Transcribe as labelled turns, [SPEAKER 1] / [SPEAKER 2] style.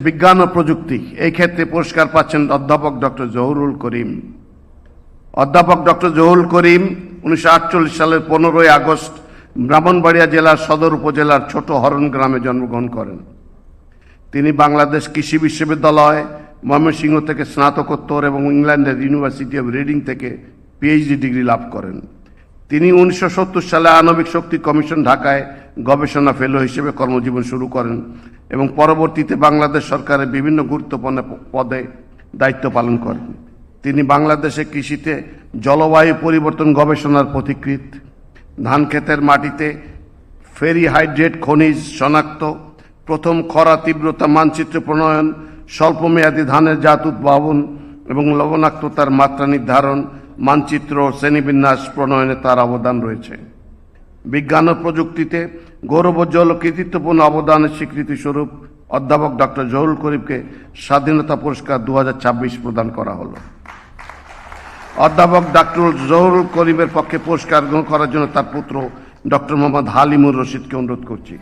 [SPEAKER 1] বিজ্ঞান ও প্রযুক্তি, এই ক্ষেত্রে পুরস্কার পাচ্ছেন অধ্যাপক ডক্টর জহুরুল করিম। অধ্যাপক ডক্টর জহুরুল করিম 1948 সালের 15ই আগস্ট ব্রাহ্মণবাড়িয়া জেলার সদর উপজেলার ছোট হরণ গ্রামে জন্মগ্রহণ করেন। তিনি বাংলাদেশ কৃষি বিশ্ববিদ্যালয় ময়মনসিংহ থেকে স্নাতকোত্তর এবং ইংল্যান্ডের ইউনিভার্সিটি অব রিডিং থেকে পিএইচডি ডিগ্রি লাভ করেন। তিনি 1970 সালে আণবিক শক্তি কমিশন ঢাকায় গবেষণা ফেলো হিসেবে কর্মজীবন শুরু করেন এবং পরবর্তীতে বাংলাদেশ সরকারের বিভিন্ন গুরুত্বপূর্ণ পদে দায়িত্ব পালন করেন। তিনি বাংলাদেশে কৃষিতে জলবায়ু পরিবর্তন গবেষণার পথিকৃৎ, ধান ক্ষেতের মাটিতে ফেরিহাইড্রেট খনিজ শনাক্ত, প্রথম খরা তীব্রতা মানচিত্র প্রণয়ন, স্বল্পমেয়াদী ধানের জাত উদ্ভাবন এবং লবণাক্ততার মাত্রা নির্ধারণ, মানচিত্র ও শ্রেণীবিন্যাস প্রণয়নে তার অবদান রয়েছে। বিজ্ঞান ও প্রযুক্তিতে গৌরবোজ্জ্বল ও কৃতিত্বপূর্ণ অবদানের স্বীকৃতি স্বরূপ অধ্যাপক ডক্টর জহুরুল করিমকে স্বাধীনতা পুরস্কার 2026 প্রদান করা হলো। অধ্যাপক ডক্টর জহুরুল করিমের পক্ষে পুরস্কার গ্রহণ করার জন্য তার পুত্র ডক্টর মোহাম্মদ হালিমুর রশিদকে অনুরোধ করছি।